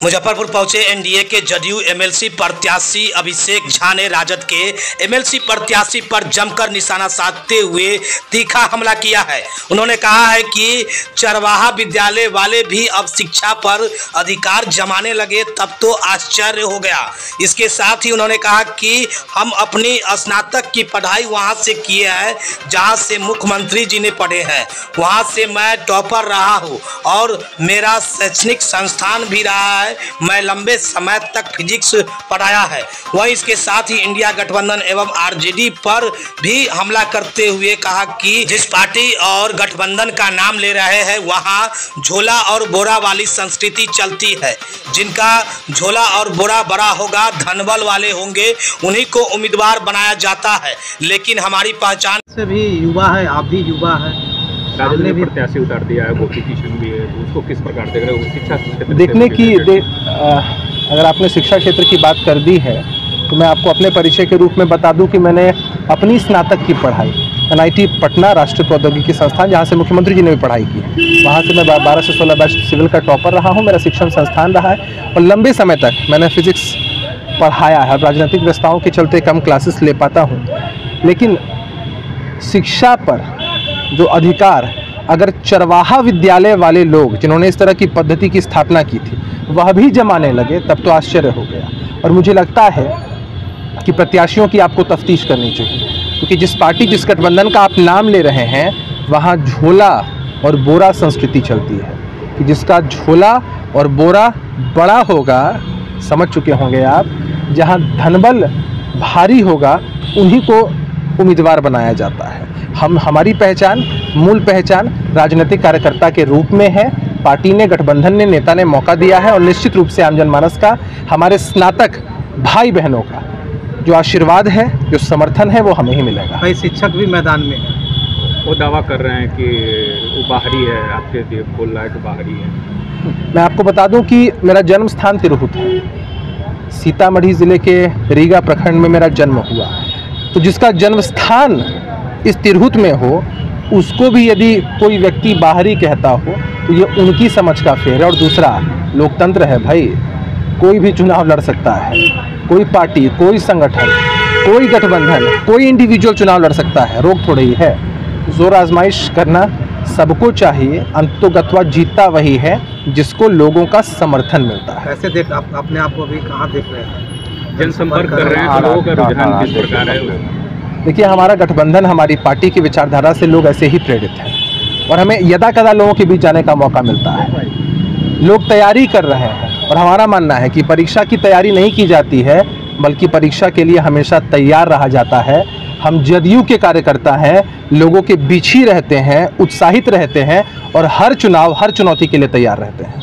मुजफ्फरपुर पहुंचे एनडीए के जदयू एमएलसी प्रत्याशी अभिषेक झा ने राजद के एमएलसी प्रत्याशी पर जमकर निशाना साधते हुए तीखा हमला किया है। उन्होंने कहा है कि चरवाहा विद्यालय वाले भी अब शिक्षा पर अधिकार जमाने लगे, तब तो आश्चर्य हो गया। इसके साथ ही उन्होंने कहा कि हम अपनी स्नातक की पढ़ाई वहां से किए हैं जहां से मुख्यमंत्री जी ने पढ़े हैं। वहां से मैं टॉपर रहा हूं और मेरा शैक्षणिक संस्थान भी रहा है। मैं लंबे समय तक फिजिक्स पढ़ाया है। वहीं इसके साथ ही इंडिया गठबंधन एवं आरजेडी पर भी हमला करते हुए कहा कि जिस पार्टी और गठबंधन का नाम ले रहे हैं वहां झोला और बोरा वाली संस्कृति चलती है। जिनका झोला और बोरा बड़ा होगा, धनबल वाले होंगे, उन्हीं को उम्मीदवार बनाया जाता है। लेकिन हमारी पहचान से भी युवा है, आप भी युवा है, राजद ने भी प्रत्याशी उतार दिया है, गोपी किशन भी है, तो उसको किस प्रकार देख रहे हो? शिक्षा क्षेत्र देखने की अगर आपने शिक्षा क्षेत्र की बात कर दी है तो मैं आपको अपने परिचय के रूप में बता दूं कि मैंने अपनी स्नातक की पढ़ाई NIT पटना राष्ट्रीय प्रौद्योगिकी संस्थान, जहां से मुख्यमंत्री जी ने भी पढ़ाई की, वहां से मैं 12 से 16 बैच सिविल का टॉपर रहा हूं। मेरा शिक्षण संस्थान रहा है और लंबे समय तक मैंने फिजिक्स पढ़ाया है। राजनीतिक व्यवस्थाओं के चलते कम क्लासेस ले पाता हूँ, लेकिन शिक्षा पर जो अधिकार अगर चरवाहा विद्यालय वाले लोग जिन्होंने इस तरह की पद्धति की स्थापना की थी वह भी जमाने लगे, तब तो आश्चर्य हो गया। और मुझे लगता है कि प्रत्याशियों की आपको तफ्तीश करनी चाहिए, क्योंकि जिस पार्टी जिस गठबंधन का आप नाम ले रहे हैं वहाँ झोला और बोरा संस्कृति चलती है कि जिसका झोला और बोरा बड़ा होगा, समझ चुके होंगे आप, जहाँ धनबल भारी होगा उन्हीं को उम्मीदवार बनाया जाता है। हमारी पहचान, मूल पहचान राजनीतिक कार्यकर्ता के रूप में है। पार्टी ने, गठबंधन ने, नेता ने मौका दिया है और निश्चित रूप से आम जनमानस का, हमारे स्नातक भाई बहनों का जो आशीर्वाद है, जो समर्थन है, वो हमें ही मिलेगा। कई शिक्षक भी मैदान में हैं, वो दावा कर रहे हैं कि वो बाहरी है, आपके लिए बोल रहा है कि बाहरी है। मैं आपको बता दूं कि मेरा जन्म स्थान तिरहुत है। सीतामढ़ी ज़िले के रीगा प्रखंड में मेरा जन्म हुआ, तो जिसका जन्म स्थान इस तिरहुत में हो उसको भी यदि कोई व्यक्ति बाहरी कहता हो तो ये उनकी समझ का फेर है। और दूसरा, लोकतंत्र है भाई, कोई भी चुनाव लड़ सकता है, कोई पार्टी, कोई संगठन, कोई गठबंधन, कोई इंडिविजुअल चुनाव लड़ सकता है, रोक थोड़ी ही है। जोर आजमाइश करना सबको चाहिए, अंततोगत्वा जीतता वही है जिसको लोगों का समर्थन मिलता है। कैसे देख आप अपने आप को भी कहाँ देख रहे हैं? जनसंपर्क कर रहे हैं, तो लोगों का रुझान किस प्रकार है? देखिए, हमारा गठबंधन, हमारी पार्टी की विचारधारा से लोग ऐसे ही प्रेरित हैं और हमें यदा कदा लोगों के बीच जाने का मौका मिलता है। लोग तैयारी कर रहे हैं और हमारा मानना है कि परीक्षा की तैयारी नहीं की जाती है, बल्कि परीक्षा के लिए हमेशा तैयार रहा जाता है। हम जदयू के कार्यकर्ता हैं, लोगों के बीच ही रहते हैं, उत्साहित रहते हैं और हर चुनाव, हर चुनौती के लिए तैयार रहते हैं।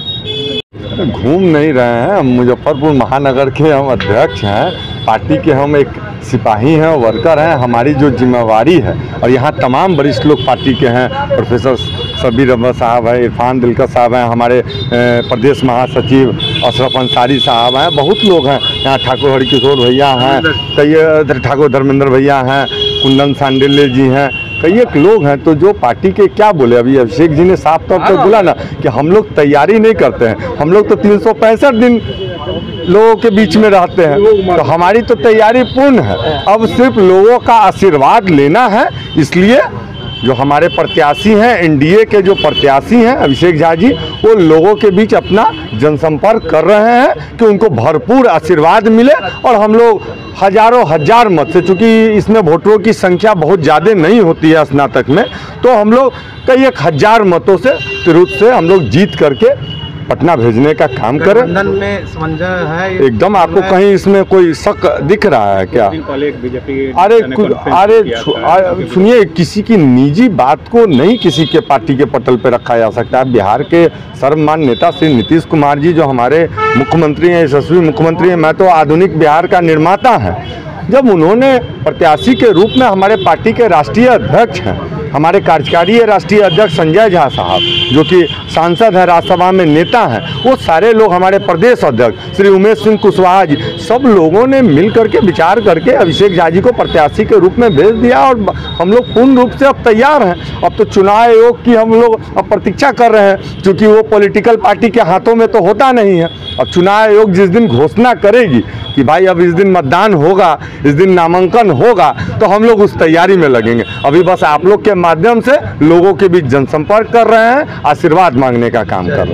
घूम नहीं रहे हैं, हम मुजफ्फरपुर महानगर के हम अध्यक्ष हैं, पार्टी के हम एक सिपाही हैं, वर्कर हैं। हमारी जो जिम्मेवारी है, और यहाँ तमाम वरिष्ठ लोग पार्टी के हैं, प्रोफेसर शब्बीर अहमद साहब हैं, इरफान दिलकर साहब हैं, हमारे प्रदेश महासचिव अशरफ अंसारी साहब हैं, बहुत लोग हैं यहाँ, ठाकुर हरिकिशोर भैया हैं, कई ठाकुर धर्मेंद्र भैया हैं, कुंदन सांडिल्य जी हैं, कई एक लोग हैं। तो जो पार्टी के क्या बोले, अभी अभिषेक जी ने साफ तौर पर बोला ना कि हम लोग तैयारी नहीं करते हैं, हम लोग तो 365 दिन लोगों के बीच में रहते हैं, तो हमारी तो तैयारी पूर्ण है। अब सिर्फ लोगों का आशीर्वाद लेना है। इसलिए जो हमारे प्रत्याशी हैं, एनडीए के जो प्रत्याशी हैं अभिषेक झा जी, वो लोगों के बीच अपना जनसंपर्क कर रहे हैं कि उनको भरपूर आशीर्वाद मिले और हम लोग हजारों हजार मत से, चूँकि इसमें वोटरों की संख्या बहुत ज़्यादा नहीं होती है स्नातक में, तो हम लोग कई 1000 मतों से तिरहुत से हम लोग जीत करके पटना भेजने का काम करें। गठबंधन में समन्वय है एकदम। आपको कहीं इसमें कोई शक दिख रहा है क्या? अरे सुनिए, किसी की निजी बात को नहीं किसी के पार्टी के पटल पे रखा जा सकता है। बिहार के सर्वमान्य नेता श्री नीतीश कुमार जी जो हमारे मुख्यमंत्री हैं, यशस्वी मुख्यमंत्री हैं, मैं तो आधुनिक बिहार का निर्माता हैं, जब उन्होंने प्रत्याशी के रूप में हमारे पार्टी के राष्ट्रीय अध्यक्ष हैं हमारे कार्यकारी राष्ट्रीय अध्यक्ष संजय झा साहब, जो कि सांसद है, राज्यसभा में नेता हैं, वो सारे लोग, हमारे प्रदेश अध्यक्ष श्री उमेश सिंह कुशवाहा जी, सब लोगों ने मिल करके विचार करके अभिषेक झा जी को प्रत्याशी के रूप में भेज दिया। और हम लोग पूर्ण रूप से अब तैयार हैं। अब तो चुनाव आयोग की हम लोग अब प्रतीक्षा कर रहे हैं, क्योंकि वो पॉलिटिकल पार्टी के हाथों में तो होता नहीं है। अब चुनाव आयोग जिस दिन घोषणा करेगी कि भाई अब इस दिन मतदान होगा, इस दिन नामांकन होगा, तो हम लोग उस तैयारी में लगेंगे। अभी बस आप लोग के माध्यम से लोगों के बीच जनसंपर्क कर रहे हैं, आशीर्वाद मांगने का काम कर रहे हैं।